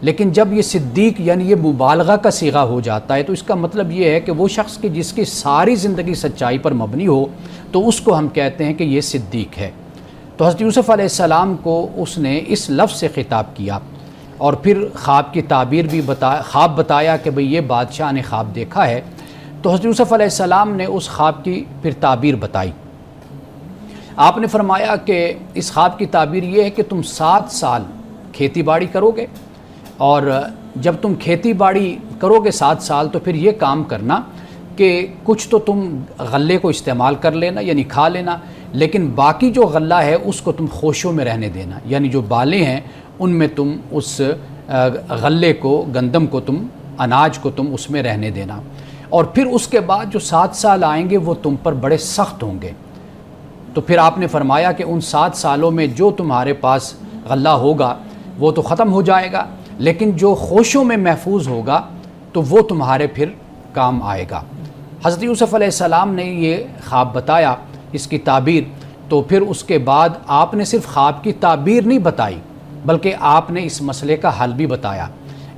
لیکن جب یہ صدیق یعنی یہ مبالغہ کا صیغہ ہو جاتا ہے تو اس کا مطلب یہ ہے کہ وہ شخص کہ جس کی ساری زندگی سچائی پر مبنی ہو تو اس کو ہم کہتے ہیں کہ یہ صدیق ہے۔ تو حضرت یوسف علیہ السلام کو اس نے اس لفظ سے خطاب کیا اور پھر خواب کی تعبیر بھی خواب بتایا کہ بھئی یہ بادشاہ نے خواب دیکھا ہے۔ تو حضرت یوسف علیہ السلام نے اس خواب کی پھر تعبیر بتائی۔ آپ نے فرمایا کہ اس خواب کی تعبیر یہ ہے کہ تم 7 سال کھیتی باڑی کرو گے، اور جب تم کھیتی باڑی کرو گے 7 سال تو پھر یہ کام کرنا کہ کچھ تو تم غلے کو استعمال کر لینا یعنی کھا لینا، لیکن باقی جو غلہ ہے اس کو تم خوشوں میں رہنے دینا، یعنی جو بالیں ہیں ان میں تم اس غلے کو، گندم کو، تم اناج کو تم اس میں رہنے دینا، اور پھر اس کے بعد جو 7 سال آئیں گے وہ تم پر بڑے سخت ہوں گے۔ تو پھر آپ نے فرمایا کہ ان 7 سالوں میں جو تمہارے پاس غلہ ہوگا وہ تو ختم ہو جائے گا، لیکن جو خوشوں میں محفوظ ہوگا تو وہ تمہارے پھر کام آئے گا۔ حضرت یوسف علیہ السلام نے یہ خواب بتایا، اس کی تعبیر، تو پھر اس کے بعد آپ نے صرف خواب کی تعبیر نہیں بتائی بلکہ آپ نے اس مسئلے کا حل بھی بتایا،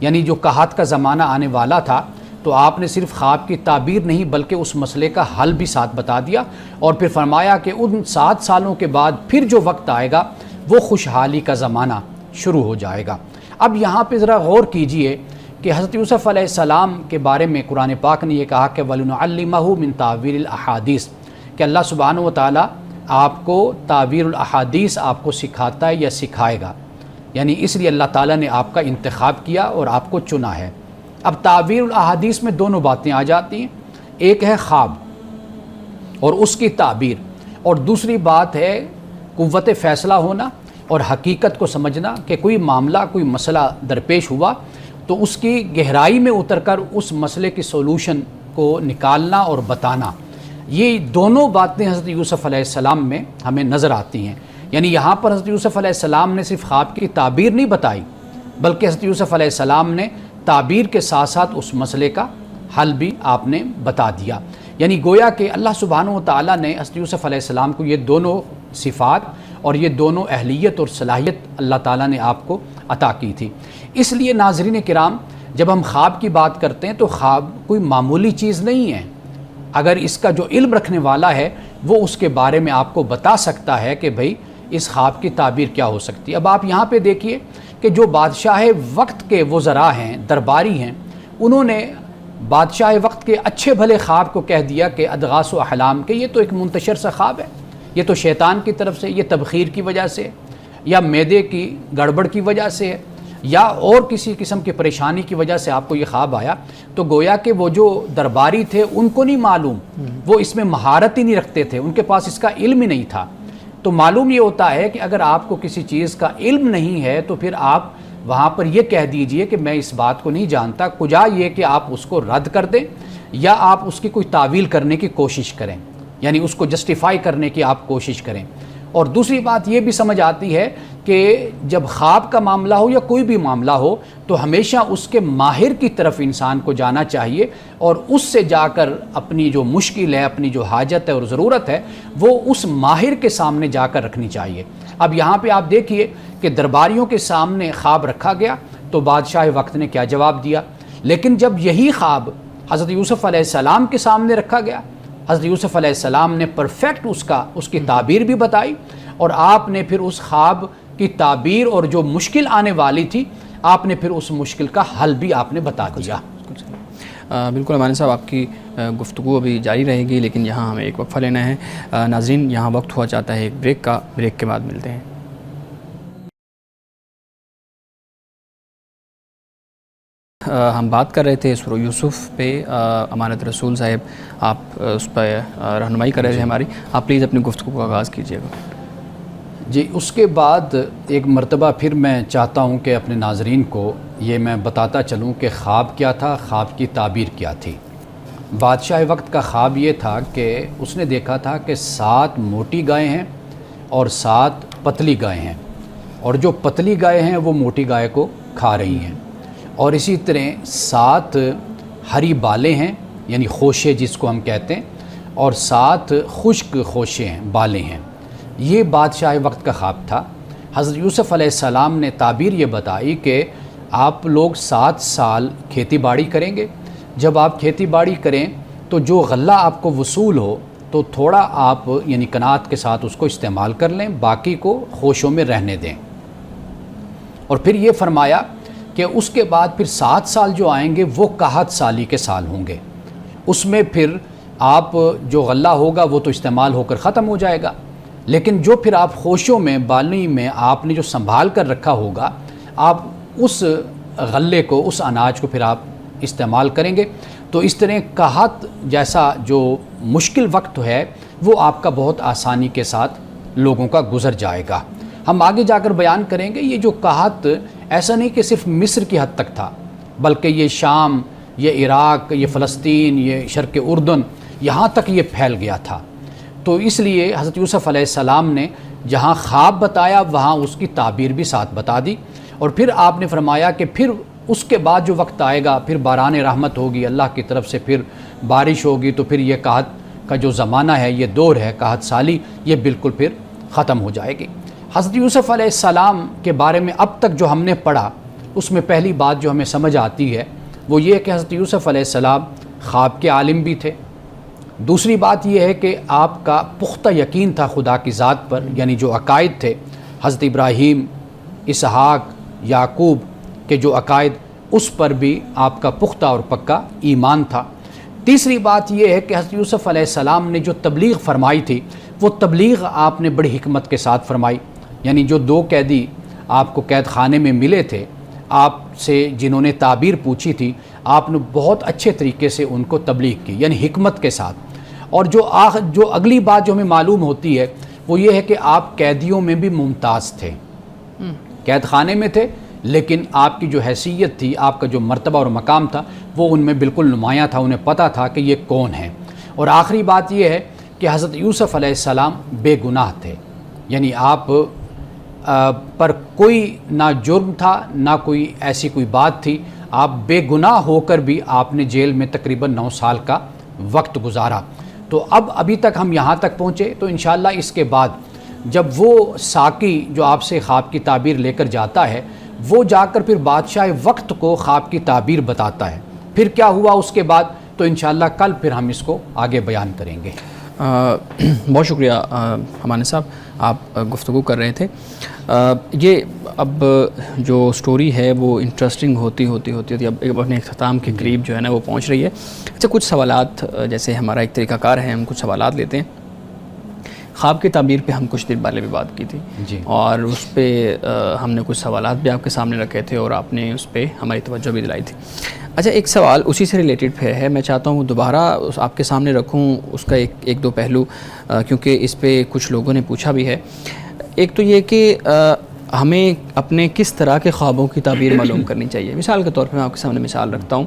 یعنی جو قحط کا زمانہ آنے والا تھا تو آپ نے صرف خواب کی تعبیر نہیں بلکہ اس مسئلے کا حل بھی ساتھ بتا دیا، اور پھر فرمایا کہ ان 7 سالوں کے بعد پھر جو وقت آئے گا وہ خوشحالی کا زمانہ شروع ہو جائے گا۔ اب یہاں پہ ذرا غور کیجئے کہ حضرت یوسف علیہ السلام کے بارے میں قرآن پاک نے یہ کہا کہ وَلِنُعَلِّمَهُ مِن تَعْوِيلِ الْأَحَادِيثِ، کہ اللہ سبحانہ و تعالیٰ آپ کو تعویل الاحادیث آپ کو سکھاتا ہے یا سکھائے گا، یعنی اس لیے اللہ تعالیٰ نے آپ کا انتخاب کیا اور آپ کو چنا ہے۔ اب تعویل الاحادیث میں دونوں باتیں آ جاتی ہیں، ایک ہے خواب اور اس کی تعبیر، اور دوسری بات ہے قوت فیصلہ ہونا اور حقیقت کو سمجھنا کہ کوئی معاملہ، کوئی مسئلہ درپیش ہوا تو اس کی گہرائی میں اتر کر اس مسئلے کی سولوشن کو نکالنا اور بتانا۔ یہ دونوں باتیں حضرت یوسف علیہ السلام میں ہمیں نظر آتی ہیں، یعنی یہاں پر حضرت یوسف علیہ السلام نے صرف خواب کی تعبیر نہیں بتائی بلکہ حضرت یوسف علیہ السلام نے تعبیر کے ساتھ ساتھ اس مسئلے کا حل بھی آپ نے بتا دیا، یعنی گویا کہ اللہ سبحانہ و تعالیٰ نے حضرت یوسف علیہ السلام کو یہ دونوں صفات اور یہ دونوں اہلیت اور صلاحیت اللہ تعالیٰ نے آپ کو عطا کی تھی۔ اس لیے ناظرین کرام، جب ہم خواب کی بات کرتے ہیں تو خواب کوئی معمولی چیز نہیں ہے۔ اگر اس کا جو علم رکھنے والا ہے وہ اس کے بارے میں آپ کو بتا سکتا ہے کہ بھئی اس خواب کی تعبیر کیا ہو سکتی ہے۔ اب آپ یہاں پہ دیکھیے کہ جو بادشاہ وقت کے وزراء ہیں، درباری ہیں، انہوں نے بادشاہ وقت کے اچھے بھلے خواب کو کہہ دیا کہ ادغاث و احلام، کہ یہ تو ایک منتشر سا خواب ہے، یہ تو شیطان کی طرف سے، یہ تبخیر کی وجہ سے یا معدے کی گڑبڑ کی وجہ سے یا اور کسی قسم کی پریشانی کی وجہ سے آپ کو یہ خواب آیا۔ تو گویا کہ وہ جو درباری تھے ان کو نہیں معلوم، وہ اس میں مہارت ہی نہیں رکھتے تھے، ان کے پاس اس کا علم ہی نہیں تھا۔ تو معلوم یہ ہوتا ہے کہ اگر آپ کو کسی چیز کا علم نہیں ہے تو پھر آپ وہاں پر یہ کہہ دیجئے کہ میں اس بات کو نہیں جانتا، کجا یہ کہ آپ اس کو رد کر دیں یا آپ اس کی کوئی تعویل کرنے کی کوشش کریں، یعنی اس کو جسٹیفائی کرنے کی آپ کوشش کریں۔ اور دوسری بات یہ بھی سمجھ آتی ہے کہ جب خواب کا معاملہ ہو یا کوئی بھی معاملہ ہو تو ہمیشہ اس کے ماہر کی طرف انسان کو جانا چاہیے اور اس سے جا کر اپنی جو مشکل ہے، اپنی جو حاجت ہے اور ضرورت ہے وہ اس ماہر کے سامنے جا کر رکھنی چاہیے۔ اب یہاں پہ آپ دیکھیے کہ درباریوں کے سامنے خواب رکھا گیا تو بادشاہ وقت نے کیا جواب دیا، لیکن جب یہی خواب حضرت یوسف علیہ السلام کے سامنے رکھا گیا، حضرت یوسف علیہ السلام نے پرفیکٹ اس کی تعبیر بھی بتائی، اور آپ نے پھر اس خواب کی تعبیر اور جو مشکل آنے والی تھی آپ نے پھر اس مشکل کا حل بھی آپ نے بتا دیا۔ بالکل امانی صاحب، آپ کی گفتگو ابھی جاری رہے گی لیکن یہاں ہمیں ایک وقفہ لینا ہے۔ ناظرین، یہاں وقت ہوا چاہتا ہے ایک بریک کا، بریک کے بعد ملتے ہیں۔ ہم بات کر رہے تھے سورہ یوسف پہ، امانت رسول صاحب آپ اس پہ رہنمائی کر رہے تھے ہماری، آپ پلیز اپنی گفتگو کا آغاز کیجیے گا۔ جی، اس کے بعد ایک مرتبہ پھر میں چاہتا ہوں کہ اپنے ناظرین کو یہ میں بتاتا چلوں کہ خواب کیا تھا، خواب کی تعبیر کیا تھی۔ بادشاہ وقت کا خواب یہ تھا کہ اس نے دیکھا تھا کہ 7 موٹی گائے ہیں اور 7 پتلی گائے ہیں، اور جو پتلی گائے ہیں وہ موٹی گائے کو کھا رہی ہیں، اور اسی طرح 7 ہری بالیں ہیں یعنی خوشے جس کو ہم کہتے ہیں، اور 7 خشک خوشے ہیں، بالیں ہیں۔ یہ بادشاہ وقت کا خواب تھا۔ حضرت یوسف علیہ السلام نے تعبیر یہ بتائی کہ آپ لوگ 7 سال کھیتی باڑی کریں گے. جب آپ کھیتی باڑی کریں تو جو غلہ آپ کو وصول ہو تو تھوڑا آپ یعنی قناعت کے ساتھ اس کو استعمال کر لیں, باقی کو خوشوں میں رہنے دیں. اور پھر یہ فرمایا کہ اس کے بعد پھر 7 سال جو آئیں گے وہ قحط سالی کے سال ہوں گے. اس میں پھر آپ جو غلہ ہوگا وہ تو استعمال ہو کر ختم ہو جائے گا, لیکن جو پھر آپ خوشوں میں بالنی میں آپ نے جو سنبھال کر رکھا ہوگا آپ اس غلے کو, اس اناج کو پھر آپ استعمال کریں گے. تو اس طرح قحط جیسا جو مشکل وقت ہے وہ آپ کا بہت آسانی کے ساتھ لوگوں کا گزر جائے گا. ہم آگے جا کر بیان کریں گے یہ جو قحط ایسا نہیں کہ صرف مصر کی حد تک تھا, بلکہ یہ شام, یہ عراق, یہ فلسطین, یہ شرق اردن, یہاں تک یہ پھیل گیا تھا. تو اس لیے حضرت یوسف علیہ السلام نے جہاں خواب بتایا وہاں اس کی تعبیر بھی ساتھ بتا دی. اور پھر آپ نے فرمایا کہ پھر اس کے بعد جو وقت آئے گا پھر باران رحمت ہوگی, اللہ کی طرف سے پھر بارش ہوگی, تو پھر یہ قحط کا جو زمانہ ہے, یہ دور ہے قحط سالی, یہ بالکل پھر ختم ہو جائے گی. حضرت یوسف علیہ السلام کے بارے میں اب تک جو ہم نے پڑھا اس میں پہلی بات جو ہمیں سمجھ آتی ہے وہ یہ کہ حضرت یوسف علیہ السلام خواب کے عالم بھی تھے. دوسری بات یہ ہے کہ آپ کا پختہ یقین تھا خدا کی ذات پر, یعنی جو عقائد تھے حضرت ابراہیم, اسحاق, یعقوب کے جو عقائد اس پر بھی آپ کا پختہ اور پکا ایمان تھا. تیسری بات یہ ہے کہ حضرت یوسف علیہ السلام نے جو تبلیغ فرمائی تھی وہ تبلیغ آپ نے بڑی حکمت کے ساتھ فرمائی. یعنی جو 2 قیدی آپ کو قید خانے میں ملے تھے آپ سے, جنہوں نے تعبیر پوچھی تھی, آپ نے بہت اچھے طریقے سے ان کو تبلیغ کی, یعنی حکمت کے ساتھ. اور جو اگلی بات جو ہمیں معلوم ہوتی ہے وہ یہ ہے کہ آپ قیدیوں میں بھی ممتاز تھے, قید خانے میں تھے لیکن آپ کی جو حیثیت تھی, آپ کا جو مرتبہ اور مقام تھا وہ ان میں بالکل نمایاں تھا, انہیں پتہ تھا کہ یہ کون ہیں. اور آخری بات یہ ہے کہ حضرت یوسف علیہ السلام بے گناہ تھے, یعنی آپ پر کوئی نہ جرم تھا نہ کوئی ایسی کوئی بات تھی, آپ بے گناہ ہو کر بھی آپ نے جیل میں تقریباً 9 سال کا وقت گزارا. تو ابھی تک ہم یہاں تک پہنچے, تو انشاءاللہ اس کے بعد جب وہ ساقی جو آپ سے خواب کی تعبیر لے کر جاتا ہے وہ جا کر پھر بادشاہ وقت کو خواب کی تعبیر بتاتا ہے, پھر کیا ہوا اس کے بعد, تو انشاءاللہ کل پھر ہم اس کو آگے بیان کریں گے. بہت شکریہ ہمانے صاحب, آپ گفتگو کر رہے تھے. یہ اب جو سٹوری ہے وہ انٹرسٹنگ ہوتی اب اپنے اختتام کے قریب جو ہے نا وہ پہنچ رہی ہے. اچھا, کچھ سوالات, جیسے ہمارا ایک طریقہ کار ہے, ہم کچھ سوالات لیتے ہیں. خواب کی تعبیر پہ ہم کچھ دن پہلے بھی بات کی تھی جی, اور اس پہ ہم نے کچھ سوالات بھی آپ کے سامنے رکھے تھے اور آپ نے اس پہ ہماری توجہ بھی دلائی تھی. اچھا, ایک سوال اسی سے ریلیٹڈ پہ ہے, میں چاہتا ہوں دوبارہ آپ کے سامنے رکھوں اس کا ایک دو پہلو, کیونکہ اس پہ کچھ لوگوں نے پوچھا بھی ہے. ایک تو یہ کہ ہمیں اپنے کس طرح کے خوابوں کی تعبیر معلوم کرنی چاہیے. مثال کے طور پہ میں آپ کے سامنے مثال رکھتا ہوں.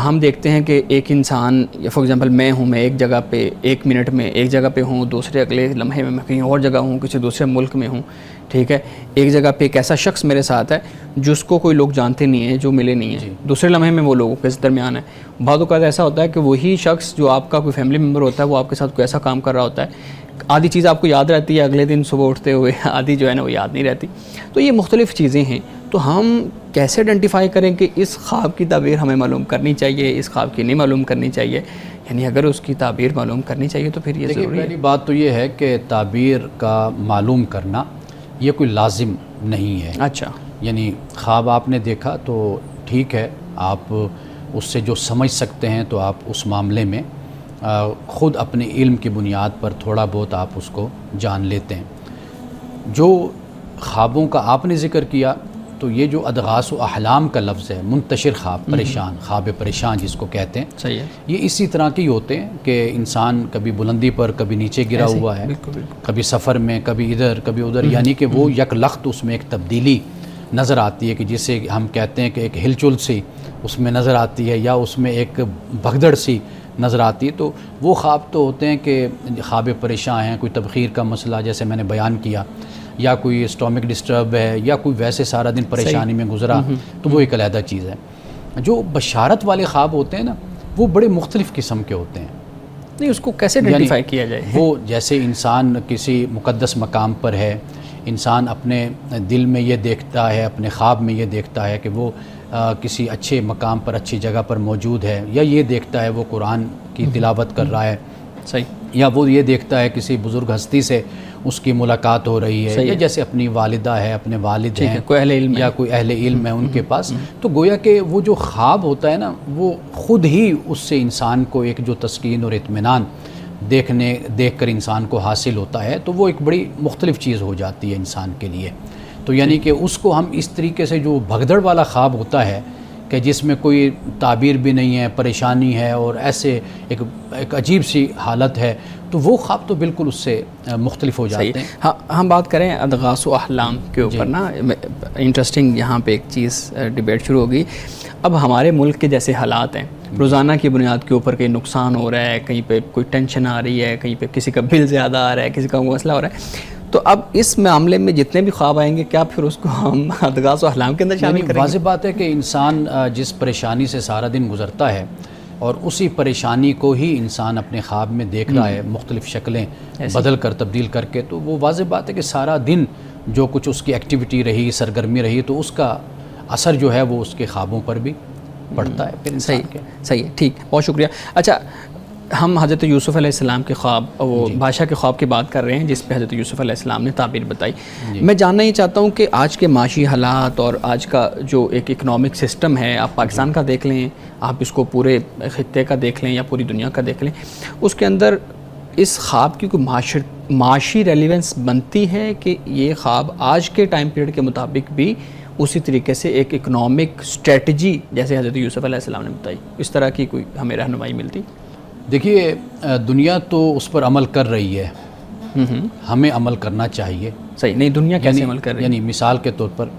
ہم دیکھتے ہیں کہ ایک انسان, فار ایگزامپل میں ہوں, میں ایک جگہ پہ 1 منٹ میں ایک جگہ پہ ہوں, دوسرے اگلے لمحے میں کہیں اور جگہ ہوں, کسی دوسرے ملک میں ہوں, ٹھیک ہے. ایک جگہ پہ ایک ایسا شخص میرے ساتھ ہے جس کو کوئی لوگ جانتے نہیں ہیں, جو ملے نہیں ہیں, دوسرے لمحے میں وہ لوگوں کے درمیان ہے. بعض اوقات ایسا ہوتا ہے کہ وہی شخص جو آپ کا کوئی فیملی ممبر ہوتا ہے وہ آپ کے ساتھ کوئی ایسا کام کر رہا ہوتا ہے, آدھی چیز آپ کو یاد رہتی ہے اگلے دن صبح اٹھتے ہوئے, آدھی جو ہے نا وہ یاد نہیں رہتی. تو یہ مختلف چیزیں ہیں, تو ہم کیسے آئیڈینٹیفائی کریں کہ اس خواب کی تعبیر ہمیں معلوم کرنی چاہیے, اس خواب کی نہیں معلوم کرنی چاہیے. یعنی اگر اس کی تعبیر معلوم کرنی چاہیے تو پھر یہ ضروری ہے. پہلی بات تو یہ ہے کہ تعبیر کا معلوم کرنا یہ کوئی لازم نہیں ہے. اچھا, یعنی خواب آپ نے دیکھا تو ٹھیک ہے, آپ اس سے جو سمجھ سکتے ہیں تو آپ اس معاملے میں خود اپنے علم کی بنیاد پر تھوڑا بہت آپ اس کو جان لیتے ہیں. جو خوابوں کا آپ نے ذکر کیا تو یہ جو ادغاث و احلام کا لفظ ہے, منتشر خواب, پریشان خواب پریشان جس کو کہتے ہیں, صحیح ہے, یہ اسی طرح کے ہی ہوتے ہیں کہ انسان کبھی بلندی پر کبھی نیچے گرا ہوا ہے, کبھی سفر میں, کبھی ادھر کبھی ادھر, یعنی کہ وہ یک لخت اس میں ایک تبدیلی نظر آتی ہے کہ جسے ہم کہتے ہیں کہ ایک ہلچل سی اس میں نظر آتی ہے یا اس میں ایک بھگدڑ سی نظر آتی ہے. تو وہ خواب تو ہوتے ہیں کہ خواب پریشان ہیں, کوئی تبخیر کا مسئلہ جیسے میں نے بیان کیا, یا کوئی اسٹامک ڈسٹرب ہے, یا کوئی ویسے سارا دن پریشانی میں گزرا, تو وہ ایک علیحدہ چیز ہے. جو بشارت والے خواب ہوتے ہیں نا وہ بڑے مختلف قسم کے ہوتے ہیں. نہیں, اس کو کیسے آئیڈینٹیفائی کیا جائے؟ وہ جیسے انسان کسی مقدس مقام پر ہے, انسان اپنے دل میں یہ دیکھتا ہے، اپنے خواب میں یہ دیکھتا ہے کہ وہ کسی اچھے مقام پر، اچھی جگہ پر موجود ہے، یا یہ دیکھتا ہے وہ قرآن کی تلاوت کر رہا ہے، صحیح، یا وہ یہ دیکھتا ہے کسی بزرگ ہستی سے اس کی ملاقات ہو رہی ہے، یا جیسے اپنی والدہ ہے، اپنے والد ہیں، کوئی اہل علم یا کوئی اہل علم ہے ان کے پاس، تو گویا کہ وہ جو خواب ہوتا ہے نا، وہ خود ہی اس سے انسان کو ایک جو تسکین اور اطمینان دیکھ کر انسان کو حاصل ہوتا ہے، تو وہ ایک بڑی مختلف چیز ہو جاتی ہے انسان کے لیے۔ تو یعنی کہ اس کو ہم اس طریقے سے، جو بھگدڑ والا خواب ہوتا ہے کہ جس میں کوئی تعبیر بھی نہیں ہے، پریشانی ہے، اور ایسے ایک عجیب سی حالت ہے، تو وہ خواب تو بالکل اس سے مختلف ہو جاتے ہیں۔ ہاں، ہم بات کریں ادغاث و احلام کے اوپر نا، انٹرسٹنگ یہاں پہ ایک چیز ڈیبیٹ شروع ہوگی۔ اب ہمارے ملک کے جیسے حالات ہیں، روزانہ کی بنیاد کے اوپر کہیں نقصان ہو رہا ہے، کہیں پہ کوئی ٹینشن آ رہی ہے، کہیں پہ کسی کا بل زیادہ آ رہا ہے، کسی کا مسئلہ ہو رہا ہے، تو اب اس معاملے میں جتنے بھی خواب آئیں گے، کیا پھر اس کو ہم ادغاث و احلام کے اندر شامل کریں گے؟ واضح بات ہے کہ انسان جس پریشانی سے سارا دن گزرتا ہے، اور اسی پریشانی کو ہی انسان اپنے خواب میں دیکھ رہا ہے، مختلف شکلیں بدل کر، تبدیل کر کے، تو وہ واضح بات ہے کہ سارا دن جو کچھ اس کی ایکٹیویٹی رہی، سرگرمی رہی، تو اس کا اثر جو ہے وہ اس کے خوابوں پر بھی پڑتا ہے پھر انسان کے۔ صحیح ہے، ٹھیک، بہت شکریہ۔ اچھا، ہم حضرت یوسف علیہ السلام کے خواب، وہ بادشاہ کے خواب کی بات کر رہے ہیں جس پہ حضرت یوسف علیہ السلام نے تعبیر بتائی۔ میں جاننا یہ چاہتا ہوں کہ آج کے معاشی حالات اور آج کا جو ایک اکنامک سسٹم ہے، آپ پاکستان کا دیکھ لیں، آپ اس کو پورے خطے کا دیکھ لیں یا پوری دنیا کا دیکھ لیں، اس کے اندر اس خواب کی کوئی معاشی ریلیونس بنتی ہے کہ یہ خواب آج کے ٹائم پیریڈ کے مطابق بھی اسی طریقے سے ایک اکنامک اسٹریٹجی جیسے حضرت یوسف علیہ السلام نے بتائی، اس طرح کی کوئی ہمیں رہنمائی ملتی؟ دیکھیے، دنیا تو اس پر عمل کر رہی ہے، ہمیں عمل کرنا چاہیے۔ صحیح، نہیں دنیا کیسے عمل کر رہی ہے؟ یعنی مثال کے طور پر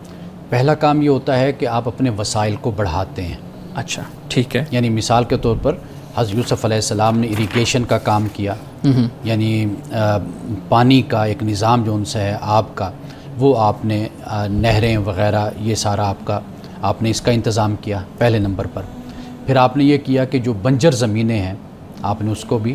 پہلا کام یہ ہوتا ہے کہ آپ اپنے وسائل کو بڑھاتے ہیں۔ اچھا، ٹھیک ہے۔ یعنی مثال کے طور پر حضرت یوسف علیہ السلام نے اریگیشن کا کام کیا، یعنی پانی کا ایک نظام جو ان سے ہے، آب کا، وہ آپ نے نہریں وغیرہ یہ سارا آپ نے اس کا انتظام کیا پہلے نمبر پر۔ پھر آپ نے یہ کیا کہ جو بنجر زمینیں ہیں آپ نے اس کو بھی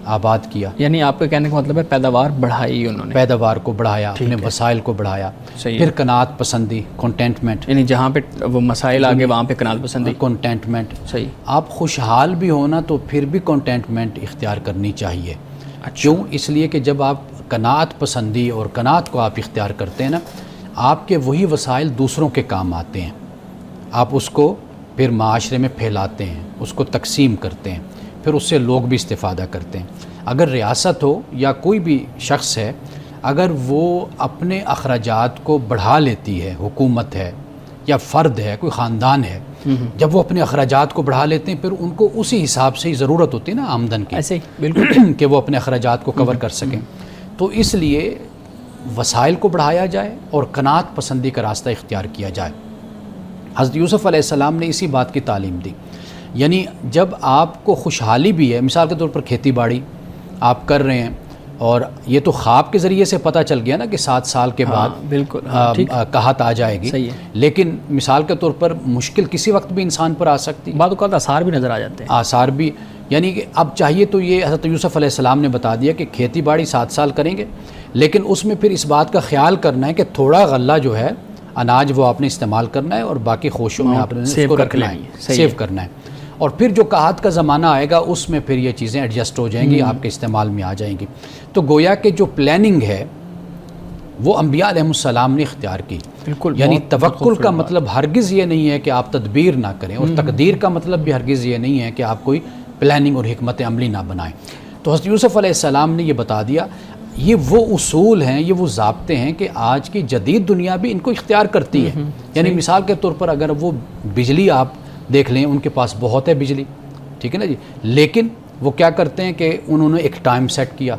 آباد کیا۔ یعنی آپ کا کہنے کا مطلب ہے پیداوار بڑھائی انہوں نے، پیداوار کو بڑھایا، اپنے وسائل کو بڑھایا۔ پھر قناعت پسندی، کنٹینٹمنٹ، یعنی جہاں پہ وہ مسائل آگے وہاں پہ قناعت پسندی، کنٹینٹمنٹ۔ صحیح، آپ خوشحال بھی ہونا تو پھر بھی کنٹینٹمنٹ اختیار کرنی چاہیے۔ کیوں؟ اس لیے کہ جب آپ قناعت پسندی اور قناعت کو آپ اختیار کرتے ہیں نا، آپ کے وہی وسائل دوسروں کے کام آتے ہیں، آپ اس کو پھر معاشرے میں پھیلاتے ہیں، اس کو تقسیم کرتے ہیں، پھر اس سے لوگ بھی استفادہ کرتے ہیں۔ اگر ریاست ہو یا کوئی بھی شخص ہے، اگر وہ اپنے اخراجات کو بڑھا لیتی ہے، حکومت ہے یا فرد ہے، کوئی خاندان ہے، جب وہ اپنے اخراجات کو بڑھا لیتے ہیں، پھر ان کو اسی حساب سے ہی ضرورت ہوتی ہے نا آمدن کی، ایسے بالکل کہ وہ اپنے اخراجات کو کور کر سکیں۔ تو اس لیے وسائل کو بڑھایا جائے اور قناعت پسندی کا راستہ اختیار کیا جائے۔ حضرت یوسف علیہ السلام نے اسی بات کی تعلیم دی۔ یعنی جب آپ کو خوشحالی بھی ہے، مثال کے طور پر کھیتی باڑی آپ کر رہے ہیں، اور یہ تو خواب کے ذریعے سے پتہ چل گیا نا کہ 7 سال کے بعد بالکل قحط آ جائے گی، لیکن مثال کے طور پر مشکل کسی وقت بھی انسان پر آ سکتی، بعض اوقات آثار بھی نظر آ جاتے ہیں، آثار بھی، یعنی کہ اب چاہیے تو یہ حضرت یوسف علیہ السلام نے بتا دیا کہ کھیتی باڑی 7 سال کریں گے، لیکن اس میں پھر اس بات کا خیال کرنا ہے کہ تھوڑا غلہ جو ہے اناج وہ آپ نے استعمال کرنا ہے، اور باقی خوشوں میں آپ نے اس کو رکھنا ہے، سیو کرنا ہے، اور پھر جو قحط کا زمانہ آئے گا اس میں پھر یہ چیزیں ایڈجسٹ ہو جائیں گی، آپ کے استعمال میں آ جائیں گی۔ تو گویا کہ جو پلاننگ ہے وہ انبیاء علیہ السلام نے اختیار کی۔ بالکل، یعنی توکل کا مطلب ہرگز یہ نہیں ہے کہ آپ تدبیر نہ کریں، اور تقدیر کا مطلب بھی ہرگز یہ نہیں ہے کہ آپ کوئی پلاننگ اور حکمت عملی نہ بنائیں۔ تو حضرت یوسف علیہ السلام نے یہ بتا دیا، یہ وہ اصول ہیں، یہ وہ ضابطے ہیں کہ آج کی جدید دنیا بھی ان کو اختیار کرتی ہے۔ یعنی مثال کے طور پر اگر وہ بجلی آپ دیکھ لیں، ان کے پاس بہت ہے بجلی، ٹھیک ہے نا جی، لیکن وہ کیا کرتے ہیں کہ انہوں نے ایک ٹائم سیٹ کیا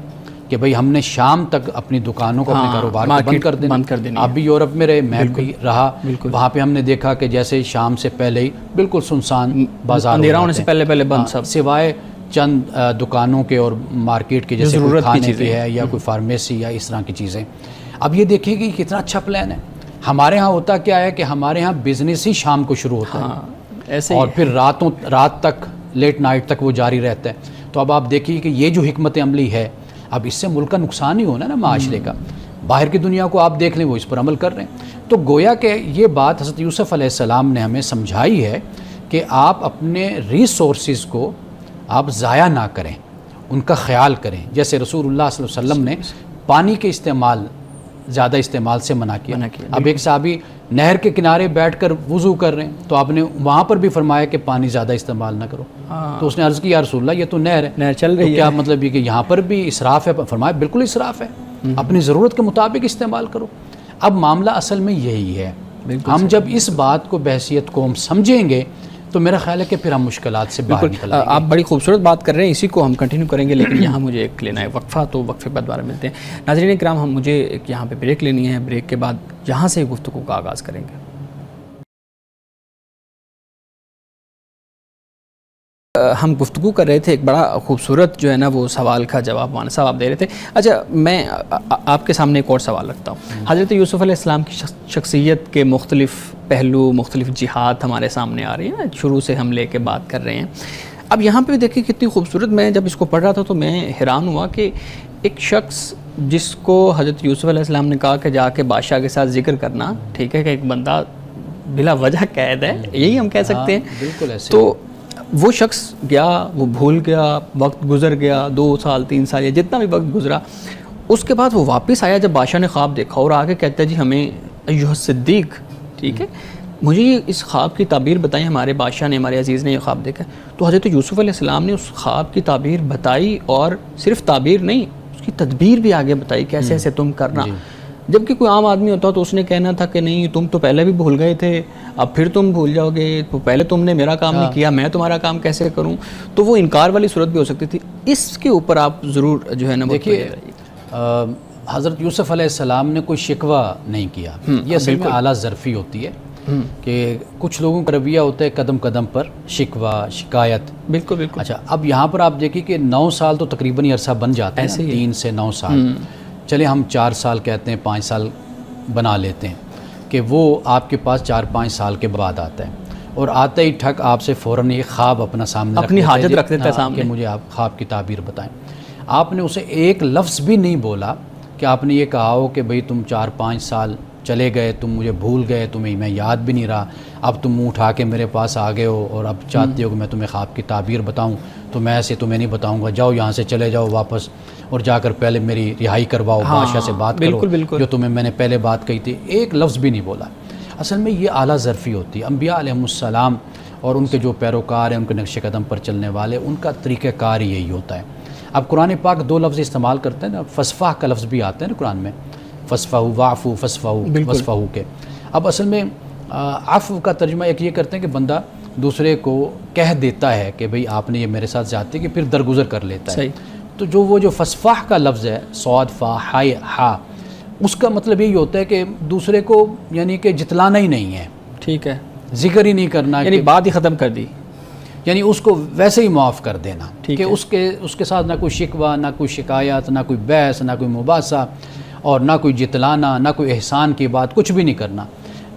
کہ بھئی ہم نے شام تک اپنی دکانوں کو، اپنے کاروبار کو بند کر دینا۔ آپ بھی یورپ میں رہے، میں بھی رہا، وہاں پہ ہم نے دیکھا کہ جیسے شام سے پہلے ہی بالکل سنسان بازار، اندھیرا ہونے سے پہلے بند سب، سوائے چند دکانوں کے اور مارکیٹ کے، جیسے کوئی کھانے کی ہے یا کوئی فارمیسی یا اس طرح کی چیزیں۔ اب یہ دیکھیں کہ کتنا اچھا پلان ہے۔ ہمارے ہاں ہوتا کیا ہے کہ ہمارے ہاں بزنس ہی شام کو شروع ہوتا ہے، اور پھر رات تک، لیٹ نائٹ تک وہ جاری رہتا ہے۔ تو اب آپ دیکھیے کہ یہ جو حکمت عملی ہے، اب اس سے ملک کا نقصان ہی ہونا نا معاشرے کا۔ باہر کی دنیا کو آپ دیکھ لیں وہ اس پر عمل کر رہے ہیں. تو گویا کہ یہ بات حضرت یوسف علیہ السلام نے ہمیں سمجھائی ہے کہ آپ اپنے ریسورسز کو آپ ضائع نہ کریں، ان کا خیال کریں. جیسے رسول اللہ صلی اللہ علیہ وسلم نے پانی کے زیادہ استعمال سے منع کیا. اب ایک صحابی نہر کے کنارے بیٹھ کر وضو کر رہے ہیں تو آپ نے وہاں پر بھی فرمایا کہ پانی زیادہ استعمال نہ کرو. تو اس نے عرض کی یا رسول اللہ یہ تو نہر ہے، نہر چل رہی ہے، کیا مطلب یہ کہ یہاں پر بھی اسراف ہے؟ فرمایا بالکل اسراف ہے، اپنی ضرورت کے مطابق استعمال کرو. اب معاملہ اصل میں یہی ہے. ہم جب اس بات کو بحیثیت قوم سمجھیں گے تو میرا خیال ہے کہ پھر ہم مشکلات سے باہر نکل آئیں گے. آپ بڑی خوبصورت بات کر رہے ہیں، اسی کو ہم کنٹینیو کریں گے، لیکن یہاں مجھے ایک لینا ہے وقفہ، تو وقفے بعد دوبارہ ملتے ہیں. ناظرین کرام، مجھے ایک یہاں پہ بریک لینی ہے، بریک کے بعد یہاں سے گفتگو کا آغاز کریں گے. ہم گفتگو کر رہے تھے، ایک بڑا خوبصورت جو ہے نا وہ سوال کا جواب مولانا صاحب آپ دے رہے تھے. اچھا، میں آپ کے سامنے ایک اور سوال رکھتا ہوں. حضرت یوسف علیہ السلام کی شخصیت کے مختلف پہلو، مختلف جہات ہمارے سامنے آ رہی ہیں، شروع سے ہم لے کے بات کر رہے ہیں. اب یہاں پہ دیکھیں کتنی خوبصورت، میں جب اس کو پڑھ رہا تھا تو میں حیران ہوا کہ ایک شخص جس کو حضرت یوسف علیہ السلام نے کہا کہ جا کے بادشاہ کے ساتھ ذکر کرنا، ٹھیک ہے، کہ ایک بندہ بلا وجہ قید ہے، یہی ہم کہہ سکتے ہیں. بالکل ایسے. تو وہ شخص گیا، وہ بھول گیا، وقت گزر گیا، 2 سال 3 سال یا جتنا بھی وقت گزرا، اس کے بعد وہ واپس آیا جب بادشاہ نے خواب دیکھا اور آگے کہتا ہے جی ہمیں ایھا الصدیق، ٹھیک ہے، مجھے یہ اس خواب کی تعبیر بتائیں، ہمارے بادشاہ نے، ہمارے عزیز نے یہ خواب دیکھا. تو حضرت یوسف علیہ السلام نے اس خواب کی تعبیر بتائی، اور صرف تعبیر نہیں، اس کی تدبیر بھی آگے بتائی، کیسے ایسے تم کرنا. جبکہ کوئی عام آدمی ہوتا تو اس نے کہنا تھا کہ نہیں تم تو پہلے بھی بھول گئے تھے، اب پھر تم بھول جاؤ گے، تو پہلے تم نے میرا کام نہیں کیا، میں تمہارا کام کیسے کروں. تو وہ انکار والی صورت بھی ہو سکتی تھی. اس کے اوپر آپ ضرور جو ہے نا دیکھیے، حضرت یوسف علیہ السلام نے کوئی شکوہ نہیں کیا. یہ اصل میں اعلیٰ ظرفی ہوتی ہے کہ کچھ لوگوں کا رویہ ہوتا ہے قدم قدم پر شکوہ، شکایت. بالکل بالکل. اچھا، اب یہاں پر آپ دیکھیے کہ 9 سال تو تقریباً عرصہ بن جاتا ہے، 3 سے 9 سال. چلے ہم 4 سال کہتے ہیں، 5 سال بنا لیتے ہیں کہ وہ آپ کے پاس 4-5 سال کے بعد آتا ہے، اور آتے ہی ٹھک آپ سے فوراً یہ خواب اپنا سامنے اپنی حاجت رکھ دیتا ہے سامنے کہ مجھے آپ خواب کی تعبیر بتائیں. آپ نے اسے ایک لفظ بھی نہیں بولا کہ آپ نے یہ کہا ہو کہ بھئی تم 4-5 سال چلے گئے، تم مجھے بھول گئے، تمہیں میں یاد بھی نہیں رہا، اب تم منہ اٹھا کے میرے پاس آ گئے ہو اور اب چاہتے ہو کہ میں تمہیں خواب کی تعبیر بتاؤں. تو میں ایسے تمہیں نہیں بتاؤں گا، جاؤ یہاں سے چلے جاؤ واپس، اور جا کر پہلے میری رہائی کرواؤ، بادشاہ سے بات کرو جو تمہیں میں نے پہلے بات کہی تھی. ایک لفظ بھی نہیں بولا. اصل میں یہ اعلیٰ ظرفی ہوتی ہے. انبیاء علیہم السلام اور ان کے جو پیروکار ہیں، ان کے نقش قدم پر چلنے والے، ان کا طریقہ کار یہی ہوتا ہے. اب قرآن پاک 2 لفظ استعمال کرتے ہیں نا، فصفح کا لفظ بھی آتا ہے نا قرآن میں، فصفحوا واعفوا فصفحوا وصفحوا کے. اب اصل میں عفو کا ترجمہ ایک یہ کرتے ہیں کہ بندہ دوسرے کو کہہ دیتا ہے کہ بھئی آپ نے یہ میرے ساتھ زیادتی کی، پھر درگزر کر لیتا ہے. تو جو فصفح کا لفظ ہے، صاد فا ہا، اس کا مطلب یہی ہوتا ہے کہ دوسرے کو یعنی کہ جتلانا ہی نہیں ہے، ٹھیک ہے، ذکر ہی نہیں کرنا، یعنی بات ہی ختم کر دی، یعنی اس کو ویسے ہی معاف کر دینا کہ اس کے ساتھ نہ کوئی شکوہ، نہ کوئی شکایت، نہ کوئی بحث، نہ کوئی مباحثہ، اور نہ کوئی جتلانا، نہ کوئی احسان کی بات، کچھ بھی نہیں کرنا.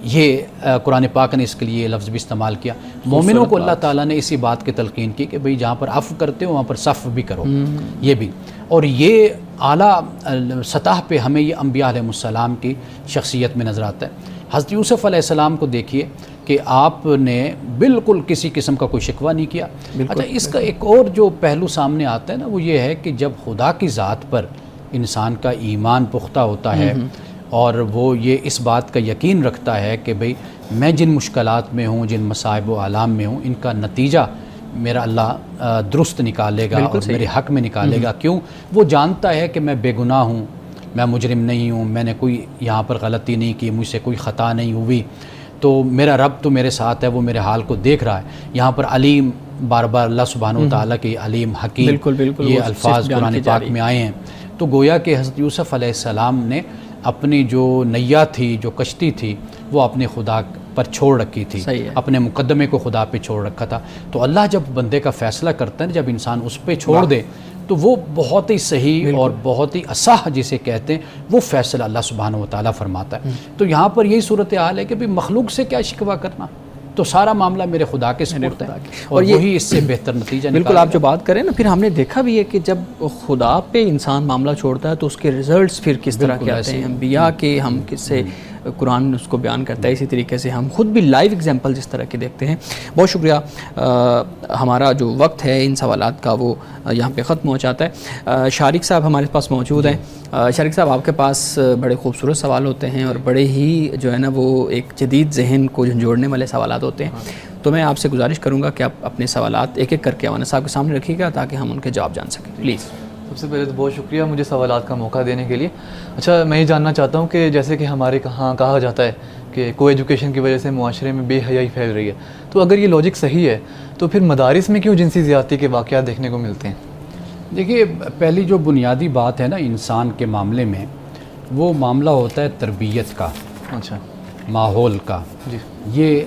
یہ قرآن پاک نے اس کے لیے یہ لفظ بھی استعمال کیا. مومنوں کو اللہ تعالیٰ نے اسی بات کی تلقین کی کہ بھئی جہاں پر عفو کرتے ہو وہاں پر صف بھی کرو. یہ بھی، اور یہ اعلیٰ سطح پہ ہمیں یہ انبیاء علیہ السلام کی شخصیت میں نظر آتا ہے. حضرت یوسف علیہ السلام کو دیکھیے کہ آپ نے بالکل کسی قسم کا کوئی شکوہ نہیں کیا. اچھا، اس کا ایک اور جو پہلو سامنے آتا ہے نا، وہ یہ ہے کہ جب خدا کی ذات پر انسان کا ایمان پختہ ہوتا ہے اور وہ یہ اس بات کا یقین رکھتا ہے کہ بھئی میں جن مشکلات میں ہوں، جن مصائب و آلام میں ہوں، ان کا نتیجہ میرا اللہ درست نکالے گا اور میرے حق میں نکالے گا. کیوں؟ وہ جانتا ہے کہ میں بے گناہ ہوں، میں مجرم نہیں ہوں، میں نے کوئی یہاں پر غلطی نہیں کی، مجھ سے کوئی خطا نہیں ہوئی، تو میرا رب تو میرے ساتھ ہے، وہ میرے حال کو دیکھ رہا ہے. یہاں پر علیم بار بار اللہ سبحانہ و تعالیٰ کی علیم حکیم یہ الفاظ قرآن پاک میں آئے ہیں. تو گویا کہ حضرت یوسف علیہ السلام نے اپنی جو نیا تھی، جو کشتی تھی، وہ اپنے خدا پر چھوڑ رکھی تھی، اپنے مقدمے کو خدا پہ چھوڑ رکھا تھا. تو اللہ جب بندے کا فیصلہ کرتا ہے، جب انسان اس پہ چھوڑ دے، تو وہ بہت ہی صحیح اور بہت ہی اصح جسے کہتے ہیں، وہ فیصلہ اللہ سبحانہ و تعالیٰ فرماتا ہے. تو یہاں پر یہی صورتحال ہے کہ بھی مخلوق سے کیا شکوہ کرنا، تو سارا معاملہ میرے خدا کے سپرد ہے اور وہی اس سے بہتر نتیجہ نکالے گا۔ بالکل آپ جو بات کریں نا، پھر ہم نے دیکھا بھی ہے کہ جب خدا پہ انسان معاملہ چھوڑتا ہے تو اس کے ریزلٹس پھر کس طرح کے آتے ہیں، انبیاء کے ہم کس سے قرآن اس کو بیان کرتا ہے، اسی طریقے سے ہم خود بھی لائیو ایگزامپل جس طرح کے دیکھتے ہیں۔ بہت شکریہ، ہمارا جو وقت ہے ان سوالات کا وہ یہاں پہ ختم ہو جاتا ہے۔ شارق صاحب ہمارے پاس موجود ہیں۔ شارق صاحب، آپ کے پاس بڑے خوبصورت سوال ہوتے ہیں اور بڑے ہی جو ہے نا وہ ایک جدید ذہن کو جھنجھوڑنے والے سوالات ہوتے ہیں، تو میں آپ سے گزارش کروں گا کہ آپ اپنے سوالات ایک ایک کر کے عوانہ صاحب کے سامنے رکھیے گا تاکہ ہم ان کے جواب جان سکیں، پلیز۔ سب سے پہلے تو بہت شکریہ مجھے سوالات کا موقع دینے کے لیے۔ اچھا، میں یہ جاننا چاہتا ہوں کہ جیسے کہ ہمارے کہا جاتا ہے کہ کو ایجوکیشن کی وجہ سے معاشرے میں بے حیائی پھیل رہی ہے، تو اگر یہ لاجک صحیح ہے تو پھر مدارس میں کیوں جنسی زیادتی کے واقعات دیکھنے کو ملتے ہیں؟ دیکھیے، پہلی جو بنیادی بات ہے نا انسان کے معاملے میں، وہ معاملہ ہوتا ہے تربیت کا، اچھا، ماحول کا۔ جی، یہ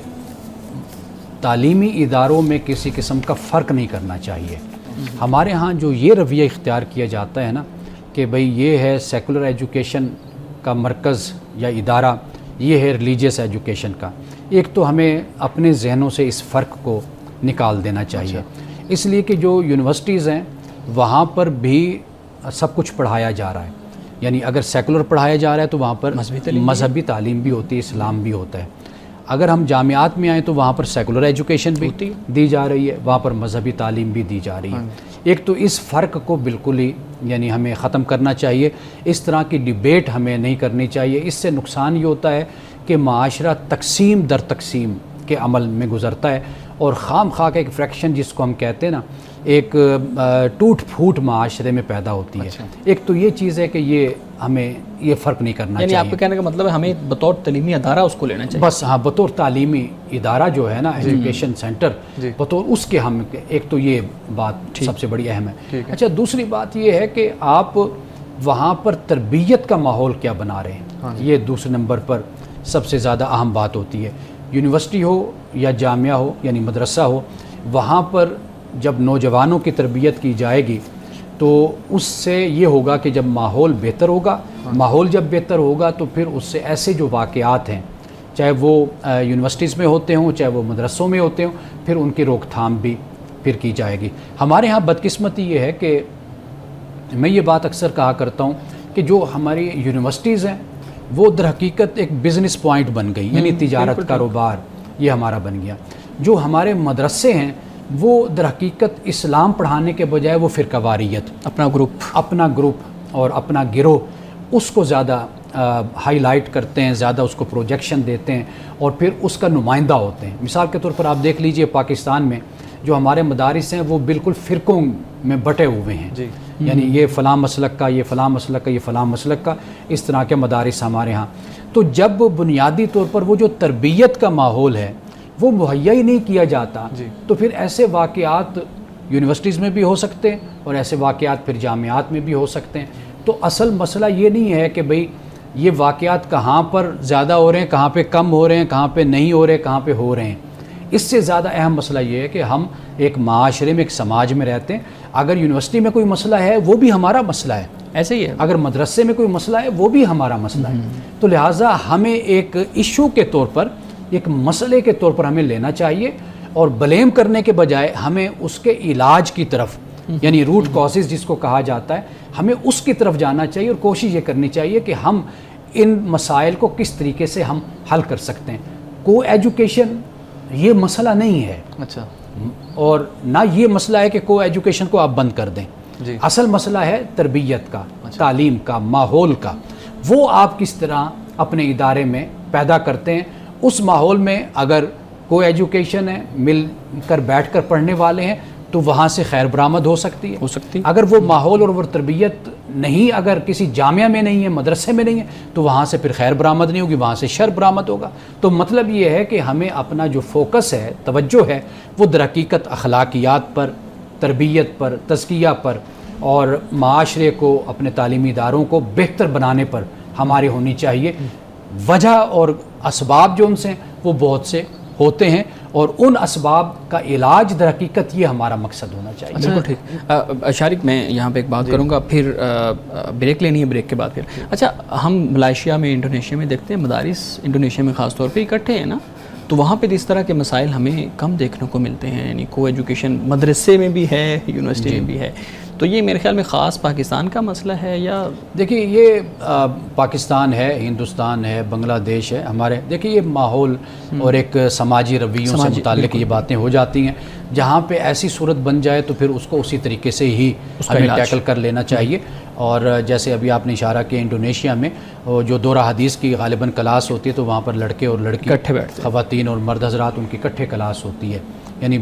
تعلیمی اداروں میں کسی قسم کا فرق نہیں کرنا چاہیے۔ ہمارے ہاں جو یہ رویہ اختیار کیا جاتا ہے نا کہ بھئی یہ ہے سیکولر ایجوکیشن کا مرکز یا ادارہ، یہ ہے ریلیجیس ایجوکیشن کا، ایک تو ہمیں اپنے ذہنوں سے اس فرق کو نکال دینا چاہیے۔ اس لیے کہ جو یونیورسٹیز ہیں وہاں پر بھی سب کچھ پڑھایا جا رہا ہے، یعنی اگر سیکولر پڑھایا جا رہا ہے تو وہاں پر مذہبی تعلیم بھی ہوتی ہے، اسلام بھی ہوتا ہے۔ اگر ہم جامعات میں آئیں تو وہاں پر سیکولر ایجوکیشن بھی دی جا رہی ہے، وہاں پر مذہبی تعلیم بھی دی جا رہی ہے۔ ایک تو اس فرق کو بالکل ہی یعنی ہمیں ختم کرنا چاہیے، اس طرح کی ڈیبیٹ ہمیں نہیں کرنی چاہیے۔ اس سے نقصان یہ ہوتا ہے کہ معاشرہ تقسیم در تقسیم کے عمل میں گزرتا ہے اور خام خواہ کا ایک فریکشن جس کو ہم کہتے ہیں نا، ایک ٹوٹ پھوٹ معاشرے میں پیدا ہوتی ہے۔ ایک تو یہ چیز ہے کہ یہ ہمیں یہ فرق نہیں کرنا یعنی چاہیے۔ آپ کے کہنے کا مطلب ہے ہمیں بطور تعلیمی ادارہ اس کو لینا چاہیے، بس ہاں، بطور تعلیمی ادارہ جو ہے نا ایجوکیشن سینٹر، بطور اس کے ہم ایک تو یہ بات سب سے بڑی اہم ہے۔ اچھا، دوسری بات یہ ہے کہ آپ وہاں پر تربیت کا ماحول کیا بنا رہے ہیں، یہ دوسرے نمبر پر سب سے زیادہ اہم بات ہوتی ہے۔ یونیورسٹی ہو یا جامعہ ہو یعنی مدرسہ ہو، وہاں پر جب نوجوانوں کی تربیت کی جائے گی تو اس سے یہ ہوگا کہ جب ماحول بہتر ہوگا، ماحول جب بہتر ہوگا تو پھر اس سے ایسے جو واقعات ہیں، چاہے وہ یونیورسٹیز میں ہوتے ہوں چاہے وہ مدرسوں میں ہوتے ہوں، پھر ان کی روک تھام بھی پھر کی جائے گی۔ ہمارے ہاں بدقسمتی یہ ہے کہ میں یہ بات اکثر کہا کرتا ہوں کہ جو ہماری یونیورسٹیز ہیں وہ در حقیقت ایک بزنس پوائنٹ بن گئی، یعنی تجارت کاروبار یہ ہمارا بن گیا۔ جو ہمارے مدرسے ہیں وہ در حقیقت اسلام پڑھانے کے بجائے وہ فرقہ واریت، اپنا گروپ اور اپنا گروہ، اس کو زیادہ ہائی لائٹ کرتے ہیں، زیادہ اس کو پروجیکشن دیتے ہیں اور پھر اس کا نمائندہ ہوتے ہیں۔ مثال کے طور پر آپ دیکھ لیجئے پاکستان میں جو ہمارے مدارس ہیں وہ بالکل فرقوں میں بٹے ہوئے ہیں، یعنی یہ فلاں مسلک کا، یہ فلاں مسلک کا، یہ فلاں مسلک کا، اس طرح کے مدارس ہمارے ہاں۔ تو جب بنیادی طور پر وہ جو تربیت کا ماحول ہے وہ مہیا ہی نہیں کیا جاتا تو پھر ایسے واقعات یونیورسٹیز میں بھی ہو سکتے ہیں اور ایسے واقعات پھر جامعات میں بھی ہو سکتے ہیں۔ تو اصل مسئلہ یہ نہیں ہے کہ بھئی یہ واقعات کہاں پر زیادہ ہو رہے ہیں، کہاں پہ کم ہو رہے ہیں، کہاں پہ نہیں ہو رہے، کہاں پہ ہو رہے ہیں۔ اس سے زیادہ اہم مسئلہ یہ ہے کہ ہم ایک معاشرے میں، ایک سماج میں رہتے ہیں۔ اگر یونیورسٹی میں کوئی مسئلہ ہے وہ بھی ہمارا مسئلہ ہے، ایسے ہی ہے اگر مدرسے میں کوئی مسئلہ ہے وہ بھی ہمارا مسئلہ ہے۔ تو لہٰذا ہمیں ایک ایشو کے طور پر، ایک مسئلے کے طور پر ہمیں لینا چاہیے اور بلیم کرنے کے بجائے ہمیں اس کے علاج کی طرف، یعنی روٹ کازز جس کو کہا جاتا ہے، ہمیں اس کی طرف جانا چاہیے اور کوشش یہ کرنی چاہیے کہ ہم ان مسائل کو کس طریقے سے ہم حل کر سکتے ہیں۔ کو ایجوکیشن یہ مسئلہ نہیں ہے، اچھا، اور نہ یہ مسئلہ ہے کہ کو ایجوکیشن کو آپ بند کر دیں۔ اصل مسئلہ ہے تربیت کا، تعلیم کا، ماحول کا۔ وہ آپ کس طرح اپنے ادارے میں پیدا کرتے ہیں۔ اس ماحول میں اگر کو ایجوکیشن ہے، مل کر بیٹھ کر پڑھنے والے ہیں تو وہاں سے خیر برآمد ہو سکتی ہے۔ اگر وہ ماحول اور وہ تربیت نہیں، اگر کسی جامعہ میں نہیں ہے، مدرسے میں نہیں ہے، تو وہاں سے پھر خیر برآمد نہیں ہوگی، وہاں سے شر برآمد ہوگا۔ تو مطلب یہ ہے کہ ہمیں اپنا جو فوکس ہے، توجہ ہے، وہ در حقیقت اخلاقیات پر، تربیت پر، تزکیہ پر اور معاشرے کو، اپنے تعلیمی اداروں کو بہتر بنانے پر ہماری ہونی چاہیے۔ وجہ اور اسباب جو ان سے وہ بہت سے ہوتے ہیں اور ان اسباب کا علاج در حقیقت یہ ہمارا مقصد ہونا چاہیے۔ بالکل ٹھیک۔ شارق، میں یہاں پہ ایک بات کروں گا، پھر بریک لینی ہے، بریک کے بعد پھر اچھا، ہم ملائیشیا میں، انڈونیشیا میں دیکھتے ہیں مدارس انڈونیشیا میں خاص طور پہ اکٹھے ہیں نا، تو وہاں پہ اس طرح کے مسائل ہمیں کم دیکھنے کو ملتے ہیں، یعنی کو ایجوکیشن مدرسے میں بھی ہے، یونیورسٹی میں بھی ہے، تو یہ میرے خیال میں خاص پاکستان کا مسئلہ ہے یا دیکھیے یہ پاکستان ہے، ہندوستان ہے، بنگلہ دیش ہے ہمارے، دیکھیے یہ ماحول اور ایک سماجی رویوں سے متعلق یہ باتیں ہو جاتی ہیں، جہاں پہ ایسی صورت بن جائے تو پھر اس کو اسی طریقے سے ہی ہمیں ٹیکل کر لینا چاہیے. اور جیسے ابھی آپ نے اشارہ کیا انڈونیشیا میں جو دورہ حدیث کی غالباً کلاس ہوتی ہے تو وہاں پر لڑکے اور لڑکی اکٹھے بیٹھتے ہیں، خواتین اور مرد حضرات ان کی اکٹھے کلاس ہوتی ہے، یعنی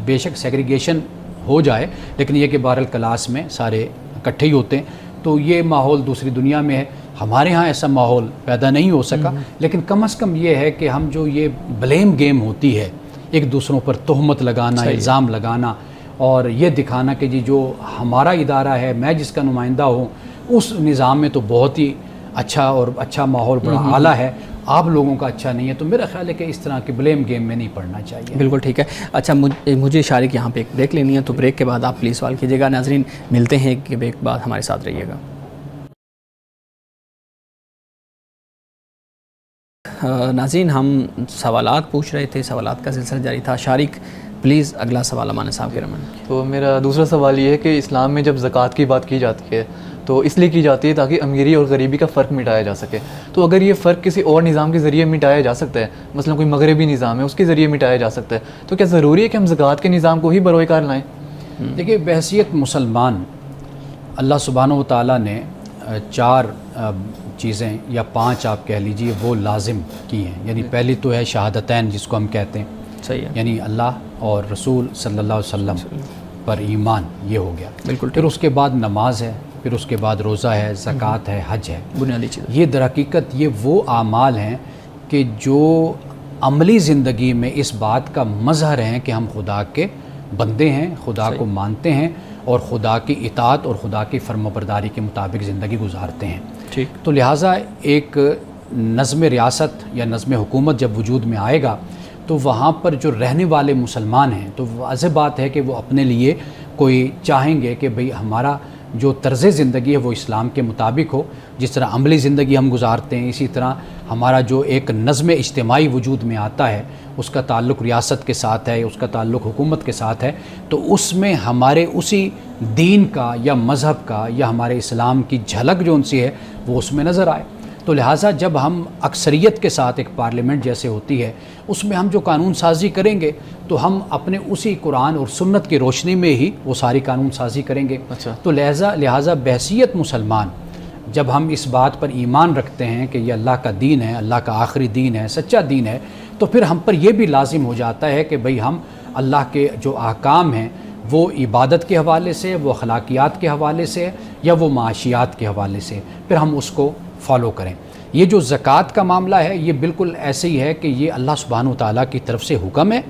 بے شک سیگریگیشن ہو جائے لیکن یہ کہ بہرحال کلاس میں سارے اکٹھے ہی ہوتے ہیں. تو یہ ماحول دوسری دنیا میں ہے، ہمارے ہاں ایسا ماحول پیدا نہیں ہو سکا. لیکن کم از کم یہ ہے کہ ہم جو یہ بلیم گیم ہوتی ہے، ایک دوسروں پر تہمت لگانا، الزام لگانا اور یہ دکھانا کہ جی جو ہمارا ادارہ ہے، میں جس کا نمائندہ ہوں، اس نظام میں تو بہت ہی اچھا اور اچھا ماحول بڑا اعلیٰ ہے، آپ لوگوں کا اچھا نہیں ہے. تو میرا خیال ہے کہ اس طرح کے بلیم گیم میں نہیں پڑنا چاہیے. بالکل ٹھیک ہے. اچھا مجھے اشارے کی یہاں پہ ایک بریک لینی ہے، تو بریک کے بعد آپ پلیز سوال کیجیے گا. ناظرین ملتے ہیں کہ بریک بعد ہمارے ساتھ رہیے گا. ناظرین ہم سوالات پوچھ رہے تھے، سوالات کا سلسلہ جاری تھا. شارق پلیز اگلا سوال امان صاحب کے رحمان. تو میرا دوسرا سوال یہ ہے کہ اسلام میں جب زکوٰۃ کی بات کی جاتی ہے تو اس لیے کی جاتی ہے تاکہ امیری اور غریبی کا فرق مٹایا جا سکے. تو اگر یہ فرق کسی اور نظام کے ذریعے مٹایا جا سکتا ہے، مثلا کوئی مغربی نظام ہے اس کے ذریعے مٹایا جا سکتا ہے، تو کیا ضروری ہے کہ ہم زکوٰۃ کے نظام کو ہی بروئے کار لائیں؟ دیکھیے بحیثیت مسلمان اللہ سبحانہ و تعالیٰ نے 4 چیزیں یا 5 آپ کہہ لیجئے وہ لازم کی ہیں. یعنی پہلی تو ہے شہادتین جس کو ہم کہتے ہیں، صحیح ہے، یعنی اللہ اور رسول صلی اللہ علیہ وسلم پر ایمان، یہ ہو گیا. بالکل. پھر اس کے بعد نماز ہے، پھر اس کے بعد روزہ ہے، زکوٰۃ ہے، حج ہے. بنیادی چیز. یہ در حقیقت یہ وہ اعمال ہیں کہ جو عملی زندگی میں اس بات کا مظہر ہیں کہ ہم خدا کے بندے ہیں، خدا کو مانتے ہیں اور خدا کی اطاعت اور خدا کی فرمانبرداری کے مطابق زندگی گزارتے ہیں. ٹھیک. تو لہٰذا ایک نظم ریاست یا نظم حکومت جب وجود میں آئے گا تو وہاں پر جو رہنے والے مسلمان ہیں تو واضح بات ہے کہ وہ اپنے لیے کوئی چاہیں گے کہ بھئی ہمارا جو طرز زندگی ہے وہ اسلام کے مطابق ہو. جس طرح عملی زندگی ہم گزارتے ہیں اسی طرح ہمارا جو ایک نظم اجتماعی وجود میں آتا ہے اس کا تعلق ریاست کے ساتھ ہے، اس کا تعلق حکومت کے ساتھ ہے، تو اس میں ہمارے اسی دین کا یا مذہب کا یا ہمارے اسلام کی جھلک جو ان سی ہے وہ اس میں نظر آئے. تو لہٰذا جب ہم اکثریت کے ساتھ ایک پارلیمنٹ جیسے ہوتی ہے اس میں ہم جو قانون سازی کریں گے تو ہم اپنے اسی قرآن اور سنت کی روشنی میں ہی وہ ساری قانون سازی کریں گے. تو لہٰذا بحیثیت مسلمان جب ہم اس بات پر ایمان رکھتے ہیں کہ یہ اللہ کا دین ہے، اللہ کا آخری دین ہے، سچا دین ہے، تو پھر ہم پر یہ بھی لازم ہو جاتا ہے کہ بھئی ہم اللہ کے جو احکام ہیں وہ عبادت کے حوالے سے، وہ اخلاقیات کے حوالے سے یا وہ معاشیات کے حوالے سے پھر ہم اس کو فالو کریں. یہ جو زکوٰۃ کا معاملہ ہے یہ بالکل ایسے ہی ہے کہ یہ اللہ سبحانہ و تعالیٰ کی طرف سے حکم ہے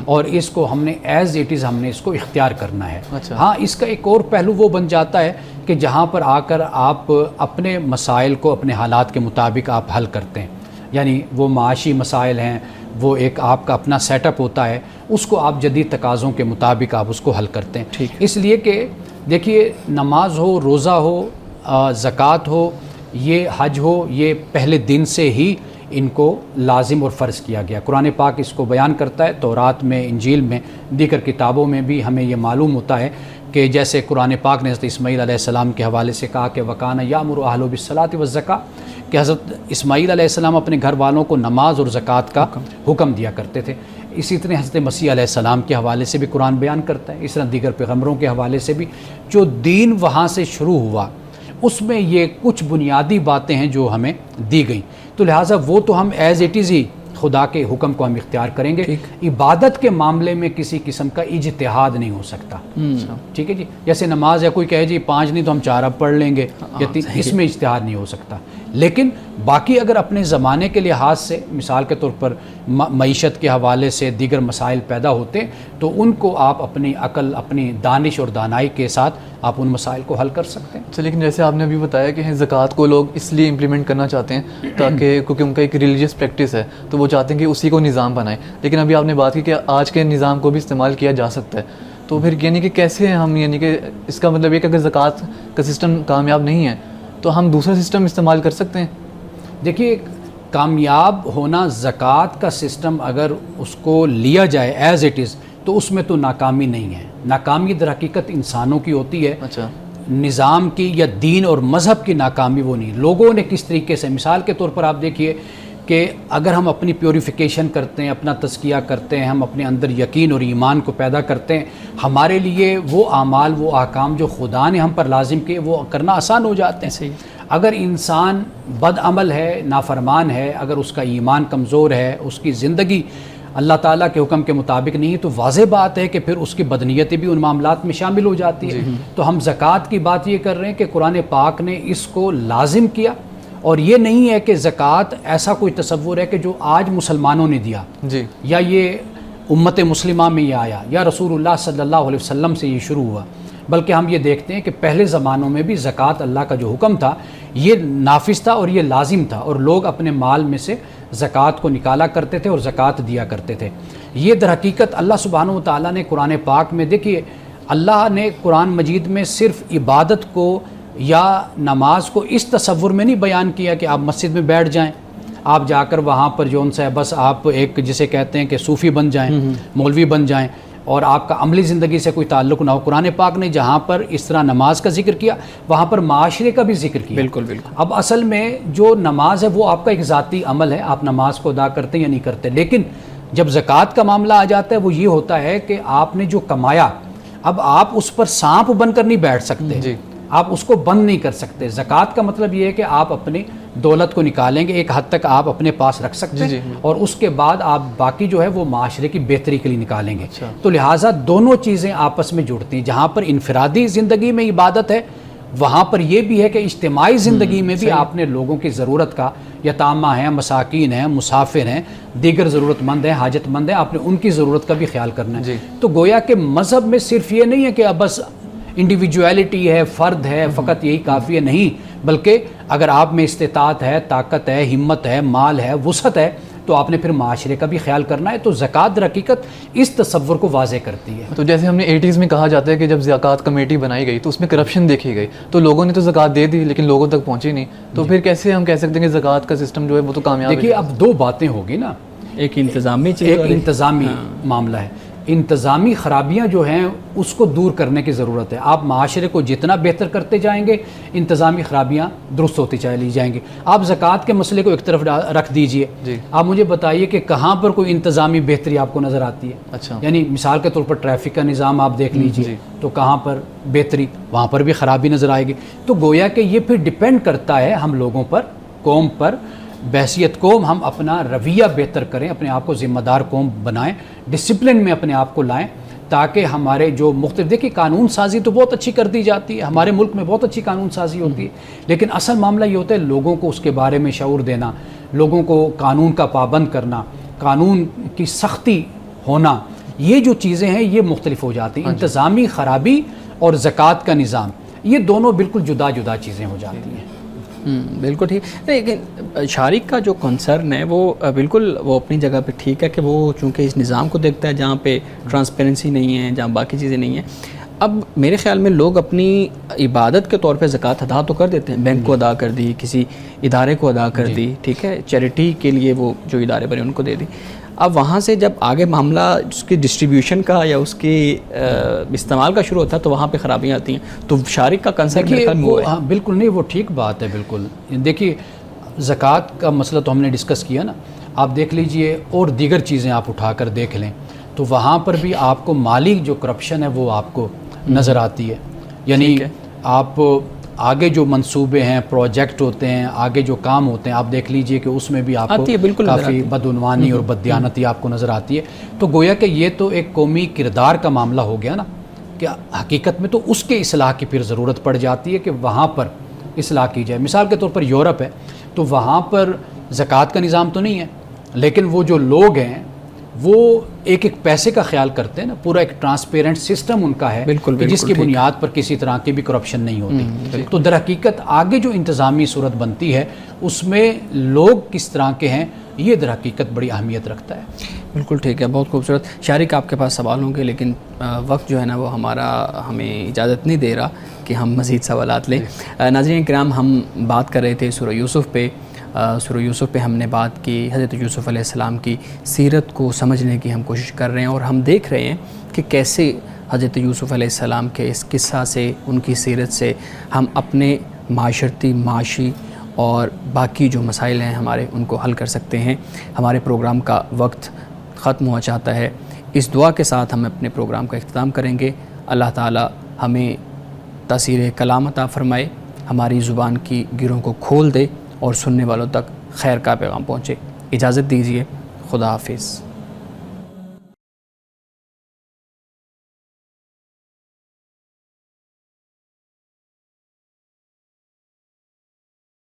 اور اس کو ہم نے ایز اٹ از ہم نے اس کو اختیار کرنا ہے. ہاں اس کا ایک اور پہلو وہ بن جاتا ہے کہ جہاں پر آ کر آپ اپنے مسائل کو اپنے حالات کے مطابق آپ حل کرتے ہیں، یعنی وہ معاشی مسائل ہیں، وہ ایک آپ کا اپنا سیٹ اپ ہوتا ہے، اس کو آپ جدید تقاضوں کے مطابق آپ اس کو حل کرتے ہیں. اس لیے کہ دیکھیے نماز ہو، روزہ ہو، زکوٰۃ ہو، یہ حج ہو، یہ پہلے دن سے ہی ان کو لازم اور فرض کیا گیا. قرآن پاک اس کو بیان کرتا ہے، تورات میں، انجیل میں، دیگر کتابوں میں بھی ہمیں یہ معلوم ہوتا ہے کہ جیسے قرآن پاک نے حضرت اسماعیل علیہ السلام کے حوالے سے کہا کہ وَكَانَ يَأْمُرُ أَهْلَهُ بِالصَّلَاةِ وَالزَّكَاةِ کہ حضرت اسماعیل علیہ السلام اپنے گھر والوں کو نماز اور زکوٰۃ کا حکم دیا کرتے تھے. اسی طرح حضرت مسیح علیہ السلام کے حوالے سے بھی قرآن بیان کرتا ہے، اس طرح دیگر پیغمبروں کے حوالے سے بھی جو دین وہاں سے شروع ہوا اس میں یہ کچھ بنیادی باتیں ہیں جو ہمیں دی گئیں. تو لہٰذا وہ تو ہم ایز اٹ از ہی خدا کے حکم کو ہم اختیار کریں گے. عبادت کے معاملے میں کسی قسم کا اجتہاد نہیں ہو سکتا. ٹھیک ہے جی، جیسے نماز ہے کوئی کہے جی 5 نہیں تو ہم 4 اب پڑھ لیں گے یا 3، اس میں اجتہاد نہیں ہو سکتا. لیکن باقی اگر اپنے زمانے کے لحاظ سے مثال کے طور پر معیشت کے حوالے سے دیگر مسائل پیدا ہوتے تو ان کو آپ اپنی عقل، اپنی دانش اور دانائی کے ساتھ آپ ان مسائل کو حل کر سکتے ہیں. اچھا، لیکن جیسے آپ نے ابھی بتایا کہ زکوٰۃ کو لوگ اس لیے امپلیمنٹ کرنا چاہتے ہیں تاکہ کیونکہ ان کا ایک ریلیجیس پریکٹس ہے تو وہ چاہتے ہیں کہ اسی کو نظام بنائیں. لیکن ابھی آپ نے بات کی کہ آج کے نظام کو بھی استعمال کیا جا سکتا ہے، تو پھر یعنی کہ کیسے ہم، یعنی کہ اس کا مطلب یہ کہ اگر زکوٰۃ کا سسٹم کامیاب نہیں ہے تو ہم دوسرا سسٹم استعمال کر سکتے ہیں؟ دیکھیے کامیاب ہونا زکوٰۃ کا سسٹم اگر اس کو لیا جائے ایز اٹ از تو اس میں تو ناکامی نہیں ہے. ناکامی در حقیقت انسانوں کی ہوتی ہے, اچھا نظام کی یا دین اور مذہب کی ناکامی وہ نہیں. لوگوں نے کس طریقے سے, مثال کے طور پر آپ دیکھیے کہ اگر ہم اپنی پیوریفیکیشن کرتے ہیں, اپنا تزکیہ کرتے ہیں, ہم اپنے اندر یقین اور ایمان کو پیدا کرتے ہیں, ہمارے لیے وہ اعمال وہ احکام جو خدا نے ہم پر لازم کیے وہ کرنا آسان ہو جاتے ہیں. اگر انسان بد عمل ہے, نافرمان ہے, اگر اس کا ایمان کمزور ہے, اس کی زندگی اللہ تعالیٰ کے حکم کے مطابق نہیں ہے, تو واضح بات ہے کہ پھر اس کی بدنیتی بھی ان معاملات میں شامل ہو جاتی ہے. تو ہم زکوٰۃ کی بات یہ کر رہے ہیں کہ قرآن پاک نے اس کو لازم کیا, اور یہ نہیں ہے کہ زکوٰۃ ایسا کوئی تصور ہے کہ جو آج مسلمانوں نے دیا جی, یا یہ امت مسلمہ میں یہ آیا یا رسول اللہ صلی اللہ علیہ وسلم سے یہ شروع ہوا, بلکہ ہم یہ دیکھتے ہیں کہ پہلے زمانوں میں بھی زکوٰۃ اللہ کا جو حکم تھا یہ نافذ تھا اور یہ لازم تھا, اور لوگ اپنے مال میں سے زکوٰۃ کو نکالا کرتے تھے اور زکوٰۃ دیا کرتے تھے. یہ در حقیقت اللہ سبحانہ و تعالیٰ نے قرآن پاک میں, دیکھیے اللہ نے قرآن مجید میں صرف عبادت کو یا نماز کو اس تصور میں نہیں بیان کیا کہ آپ مسجد میں بیٹھ جائیں, آپ جا کر وہاں پر جو ان سے بس آپ ایک جسے کہتے ہیں کہ صوفی بن جائیں, مولوی بن جائیں, اور آپ کا عملی زندگی سے کوئی تعلق نہ ہو. قرآن پاک نے جہاں پر اس طرح نماز کا ذکر کیا وہاں پر معاشرے کا بھی ذکر کیا. بالکل بالکل. اب اصل میں جو نماز ہے وہ آپ کا ایک ذاتی عمل ہے, آپ نماز کو ادا کرتے ہیں یا نہیں کرتے, لیکن جب زکوٰۃ کا معاملہ آ جاتا ہے وہ یہ ہوتا ہے کہ آپ نے جو کمایا اب آپ اس پر سانپ بن کر نہیں بیٹھ سکتے, جی, آپ اس کو بند نہیں کر سکتے. زکوٰۃ کا مطلب یہ ہے کہ آپ اپنی دولت کو نکالیں گے, ایک حد تک آپ اپنے پاس رکھ سکتے ہیں, اور اس کے بعد آپ باقی جو ہے وہ معاشرے کی بہتری کے لیے نکالیں گے. تو لہٰذا دونوں چیزیں آپس میں جڑتی ہیں. جہاں پر انفرادی زندگی میں عبادت ہے وہاں پر یہ بھی ہے کہ اجتماعی زندگی میں بھی آپ نے لوگوں کی ضرورت کا, یتامہ ہیں, مساکین ہیں, مسافر ہیں, دیگر ضرورت مند ہیں, حاجت مند ہیں, آپ نے ان کی ضرورت کا بھی خیال کرنا ہے. تو گویا کہ مذہب میں صرف یہ نہیں ہے کہ اب بس انڈیویجویلٹی ہے, فرد ہے, فقط یہی کافی ہے, نہیں, بلکہ اگر آپ میں استطاعت ہے, طاقت ہے, ہمت ہے, مال ہے, وسعت ہے, تو آپ نے پھر معاشرے کا بھی خیال کرنا ہے. تو زکوٰۃ در حقیقت اس تصور کو واضح کرتی ہے. تو جیسے ہم نے 80s میں کہا جاتا ہے کہ جب زکوٰۃ کمیٹی بنائی گئی تو اس میں کرپشن دیکھی گئی, تو لوگوں نے تو زکوٰۃ دے دی لیکن لوگوں تک پہنچی نہیں, تو پھر کیسے ہم کہہ سکتے ہیں کہ زکوٰۃ کا سسٹم جو ہے وہ تو کامیاب ہے؟ دیکھیے اب دو باتیں ہوگی نا, ایک انتظامی چیز, ایک انتظامی معاملہ ہے. انتظامی خرابیاں جو ہیں اس کو دور کرنے کی ضرورت ہے. آپ معاشرے کو جتنا بہتر کرتے جائیں گے انتظامی خرابیاں درست ہوتی چلی جائیں گے. آپ زکوٰۃ کے مسئلے کو ایک طرف رکھ دیجئے, آپ مجھے بتائیے کہ کہاں پر کوئی انتظامی بہتری آپ کو نظر آتی ہے؟ اچھا, یعنی مثال کے طور پر ٹریفک کا نظام آپ دیکھ لیجئے, تو کہاں پر بہتری, وہاں پر بھی خرابی نظر آئے گی. تو گویا کہ یہ پھر ڈیپینڈ کرتا ہے ہم لوگوں پر, قوم پر, بحیثیت قوم ہم اپنا رویہ بہتر کریں, اپنے آپ کو ذمہ دار قوم بنائیں, ڈسپلن میں اپنے آپ کو لائیں, تاکہ ہمارے جو مختلف, دیکھیے قانون سازی تو بہت اچھی کر دی جاتی ہے, ہمارے ملک میں بہت اچھی قانون سازی ہوتی ہے, لیکن اصل معاملہ یہ ہوتا ہے لوگوں کو اس کے بارے میں شعور دینا, لوگوں کو قانون کا پابند کرنا, قانون کی سختی ہونا, یہ جو چیزیں ہیں یہ مختلف ہو جاتی ہیں. انتظامی خرابی اور زکوٰۃ کا نظام یہ دونوں بالکل جدا جدا چیزیں ہو جاتی ہیں. بالکل ٹھیک. لیکن شارک کا جو کنسرن ہے وہ بالکل وہ اپنی جگہ پہ ٹھیک ہے کہ وہ چونکہ اس نظام کو دیکھتا ہے جہاں پہ ٹرانسپیرنسی نہیں ہے, جہاں باقی چیزیں نہیں ہیں. اب میرے خیال میں لوگ اپنی عبادت کے طور پہ زکوٰۃ ادا تو کر دیتے ہیں, بینک کو ادا کر دی, کسی ادارے کو ادا کر دی, ٹھیک ہے, چیریٹی کے لیے وہ جو ادارے بنے ان کو دے دی. اب وہاں سے جب آگے معاملہ اس کی ڈسٹریبیوشن کا یا اس کی استعمال کا شروع ہوتا ہے تو وہاں پہ خرابیاں آتی ہیں. تو شارک کا کنسرن ہاں بالکل نہیں, وہ ٹھیک بات ہے بالکل. دیکھیے زکوٰۃ کا مسئلہ تو ہم نے ڈسکس کیا نا, آپ دیکھ لیجئے اور دیگر چیزیں آپ اٹھا کر دیکھ لیں تو وہاں پر بھی آپ کو مالی جو کرپشن ہے وہ آپ کو نظر آتی ہے. یعنی آپ آگے جو منصوبے ہیں, پروجیکٹ ہوتے ہیں, آگے جو کام ہوتے ہیں, آپ دیکھ لیجئے کہ اس میں بھی آپ کو کافی بدعنوانی اور بددیانتی آپ کو نظر آتی ہے. تو گویا کہ یہ تو ایک قومی کردار کا معاملہ ہو گیا نا, کہ حقیقت میں تو اس کے اصلاح کی پھر ضرورت پڑ جاتی ہے کہ وہاں پر اصلاح کی جائے. مثال کے طور پر یورپ ہے تو وہاں پر زکوٰۃ کا نظام تو نہیں ہے, لیکن وہ جو لوگ ہیں وہ ایک ایک پیسے کا خیال کرتے ہیں نا, پورا ایک ٹرانسپیرنٹ سسٹم ان کا ہے کہ جس کی بنیاد پر کسی طرح کی بھی کرپشن نہیں ہوتی. تو در حقیقت آگے جو انتظامی صورت بنتی ہے اس میں لوگ کس طرح کے ہیں یہ در حقیقت بڑی اہمیت رکھتا ہے. بالکل ٹھیک ہے, بہت خوبصورت. شارک آپ کے پاس سوال ہوں گے لیکن وقت جو ہے نا وہ ہمیں اجازت نہیں دے رہا کہ ہم مزید سوالات لیں. ناظرین کرام, ہم بات کر رہے تھے سورہ یوسف پہ سورہ یوسف پہ ہم نے بات کی، حضرت یوسف علیہ السلام کی سیرت کو سمجھنے کی ہم کوشش کر رہے ہیں، اور ہم دیکھ رہے ہیں کہ کیسے حضرت یوسف علیہ السلام کے اس قصہ سے، ان کی سیرت سے ہم اپنے معاشرتی، معاشی اور باقی جو مسائل ہیں ہمارے، ان کو حل کر سکتے ہیں۔ ہمارے پروگرام کا وقت ختم ہوا چاہتا ہے، اس دعا کے ساتھ ہم اپنے پروگرام کا اختتام کریں گے۔ اللہ تعالی ہمیں تاثیر کلام عطا فرمائے، ہماری زبان کی گروں کو کھول دے اور سننے والوں تک خیر کا پیغام پہنچے۔ اجازت دیجیے، خدا حافظ۔